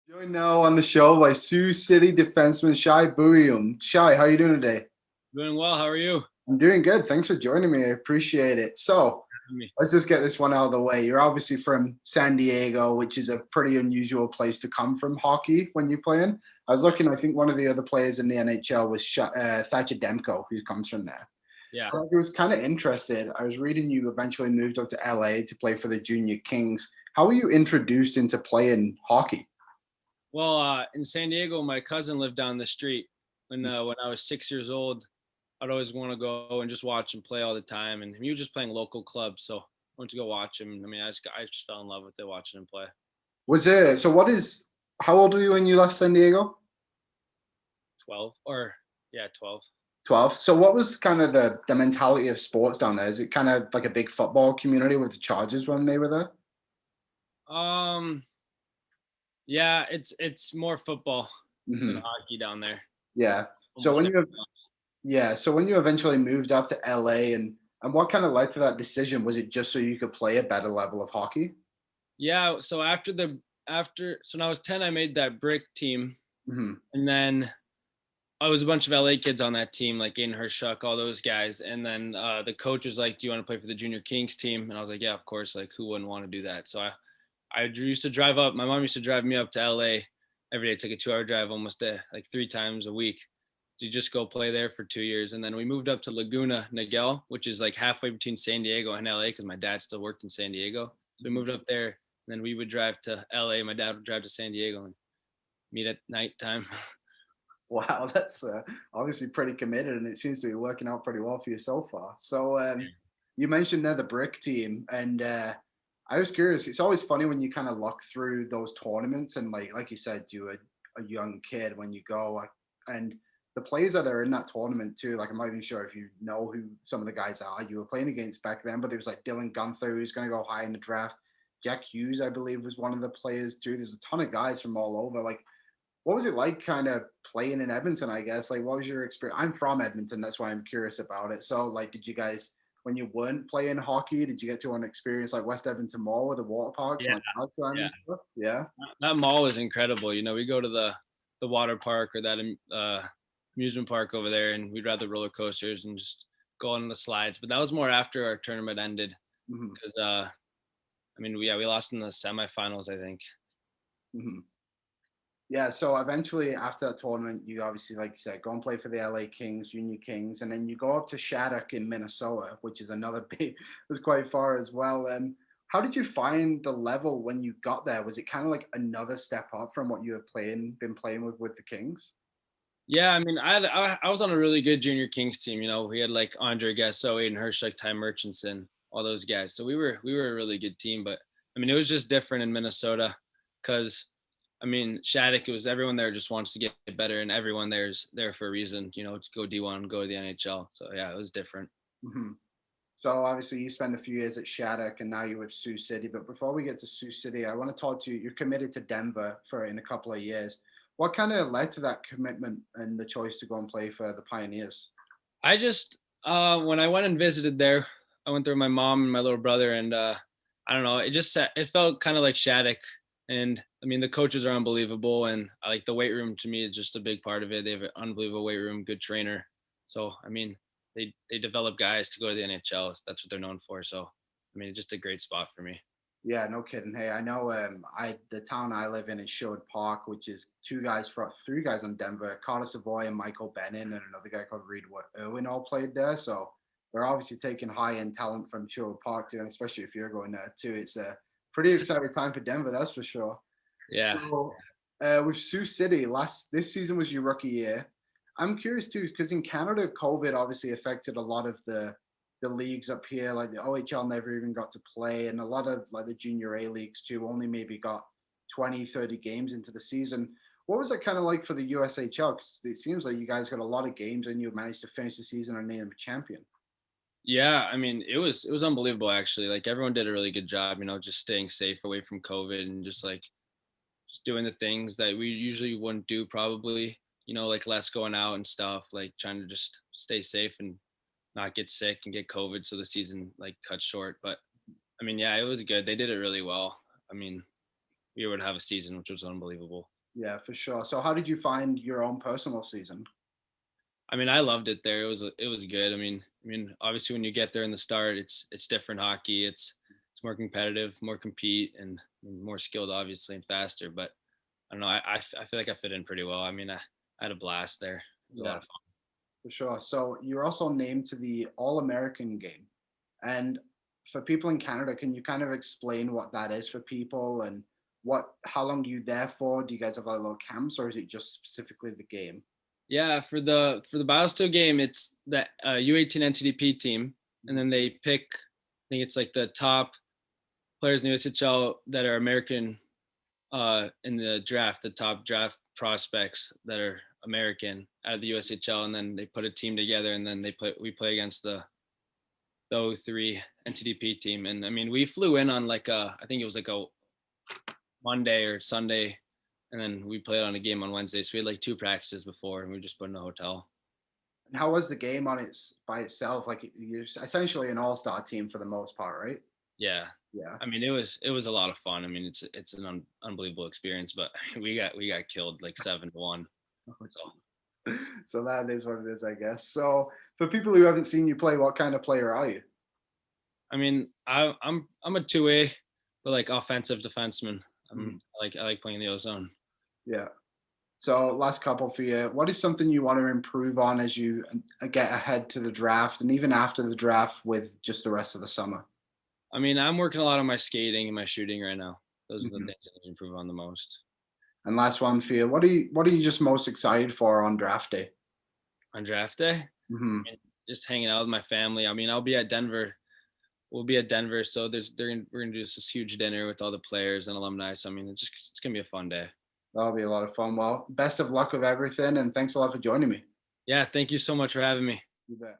Joined now on the show by Sioux City defenseman Shai Buium. Shai, how are you doing today? Doing well. How are you? I'm doing good. Thanks for joining me. I appreciate it. So Me. let's just get this one out of the way. You're obviously from San Diego, which is a pretty unusual place to come from hockey when you're playing. I was looking, I think one of the other players in the NHL was Thatcher Demko, who comes from there. Yeah. I was kind of interested. I was reading you eventually moved up to LA to play for the Junior Kings. How were you introduced into playing hockey? Well, in San Diego, my cousin lived down the street. When I was 6 years old, I'd always want to go and just watch him play all the time. And he was just playing local clubs, so I went to go watch him. I mean, I just fell in love with it watching him play. Was it so? How old were you when you left San Diego? 12 or yeah, 12. 12. So what was kind of the mentality of sports down there? Is it kind of like a big football community with the Chargers when they were there? Um, yeah, it's more football than Hmm. hockey down there. Yeah. So Almost when everything you else. so when you eventually moved up to LA and what kind of led to that decision? Was it just so you could play a better level of hockey? Yeah. So when I was 10, I made that brick team, Hmm. and then I was a bunch of LA kids on that team, like Aiden Hershuk, all those guys. And then the coach was like, "Do you want to play for the Junior Kings team?" And I was like, "Yeah, of course. Like, who wouldn't want to do that?" So I used to drive up. My mom used to drive me up to LA every day. It's like a 2 hour drive, almost like 3 times a week, to just go play there for 2 years. And then we moved up to Laguna Niguel, which is like halfway between San Diego and LA, because my dad still worked in San Diego. So we moved up there. And then we would drive to LA. My dad would drive to San Diego and meet at nighttime. Wow, that's obviously pretty committed, and it seems to be working out pretty well for you so far. So you mentioned there the brick team, and I was curious. It's always funny when you kind of look through those tournaments, and like you said, you were a young kid when you go, and the players that are in that tournament too. Like I'm not even sure if you know who some of the guys are you were playing against back then, but it was like Dylan Gunther, who's going to go high in the draft. Jack Hughes, I believe, was one of the players too. There's a ton of guys from all over. Like what was it like kind of playing in Edmonton, I guess? Like, what was your experience? I'm from Edmonton. That's why I'm curious about it. So, like, did you guys, when you weren't playing hockey, did you get to an experience like West Edmonton Mall with the water parks Yeah. and like Alexander Yeah. and stuff? Yeah. That mall is incredible. We go to the water park or that amusement park over there, and we'd ride the roller coasters and just go on the slides. But that was more after our tournament ended, Hmm. because I mean, we lost in the semifinals, I think. Hmm. Yeah. So eventually, after that tournament, you obviously, like you said, go and play for the LA Kings, Junior Kings, and then you go up to Shattuck in Minnesota, which is another big, was quite far as well. How did you find the level when you got there? Was it kind of like another step up from what you have been playing with the Kings? Yeah, I mean, I was on a really good Junior Kings team. We had like Andre Gasso, Aiden Hirsch, Ty Murchison, all those guys. So we were a really good team. But I mean, it was just different in Minnesota, because I mean, Shattuck, it was everyone there just wants to get better, and everyone there's there for a reason, to go D1, go to the NHL. So yeah, it was different. Hmm. So obviously you spent a few years at Shattuck and now you're with Sioux City. But before we get to Sioux City, I want to talk to you. You're committed to Denver for in a couple of years. What kind of led to that commitment and the choice to go and play for the Pioneers? I just when I went and visited there, I went there with my mom and my little brother, and I don't know, it felt kind of like Shattuck. And I mean, the coaches are unbelievable, and I like the weight room. To me, is just a big part of it. They have an unbelievable weight room, good trainer. So I mean, they develop guys to go to the NHL. That's what they're known for. So I mean, it's just a great spot for me. Yeah, no kidding. Hey, I know I the town I live in is Sherwood Park, which is three guys on Denver, Carter Savoy and Michael Bennin, and another guy called Reed Irwin all played there. So they're obviously taking high end talent from Sherwood Park too, and especially if you're going there too. It's a pretty exciting time for Denver, that's for sure. Yeah. So with Sioux City, this season was your rookie year. I'm curious too, because in Canada, COVID obviously affected a lot of the leagues up here. Like the OHL never even got to play, and a lot of like the junior A leagues too only maybe got 20, 30 games into the season. What was it kind of like for the USHL? Because it seems like you guys got a lot of games and you managed to finish the season and name a champion. Yeah, I mean, it was unbelievable actually. Like everyone did a really good job, just staying safe away from COVID, and just doing the things that we usually wouldn't do probably, like less going out and stuff, like trying to just stay safe and not get sick and get COVID, so the season like cut short. But I mean, yeah, it was good. They did it really well. I mean, we would have a season which was unbelievable. Yeah, for sure. So how did you find your own personal season? I mean, I loved it there. It was good. Obviously, when you get there in the start, it's different hockey. It's more competitive, more compete, and more skilled, obviously, and faster. But I don't know. I feel like I fit in pretty well. I had a blast there. It was a lot Yeah, of fun. for sure. So you're also named to the All-American game. And for people in Canada, can you kind of explain what that is for people and how long are you there for? Do you guys have like little camps or is it just specifically the game? Yeah, for the Biosteel game, it's the U18 NTDP team, and then they pick. I think it's like the top players in the USHL that are American in the draft, the top draft prospects that are American out of the USHL, and then they put a team together, and then we play against the O3 NTDP team, and I mean we flew in on like I think it was like a Monday or Sunday, and then we played on a game on Wednesday. So we had like two practices before, and we just put in a hotel. And how was the game on its by itself? Like you're essentially an all-star team for the most part, right? Yeah, Yeah. I mean it was a lot of fun. I mean it's an unbelievable experience, but we got killed like 7-1. So So that is what it is, I guess. So for people who haven't seen you play, what kind of player are you? I mean I'm a 2A, but like offensive defenseman. Mhm. I like playing the ozone. Yeah. So last couple for you. What is something you want to improve on as you get ahead to the draft and even after the draft with just the rest of the summer? I mean I'm working a lot on my skating and my shooting right now. Those are the Mhm. things I need to improve on the most. And last one for you. What are you just most excited for on draft day? On draft day, Hmm. just hanging out with my family. I mean, I'll be at Denver. We'll be at Denver, so we're gonna do this huge dinner with all the players and alumni. So I mean, it's gonna be a fun day. That'll be a lot of fun. Well, best of luck with everything, and thanks a lot for joining me. Yeah, thank you so much for having me. You bet.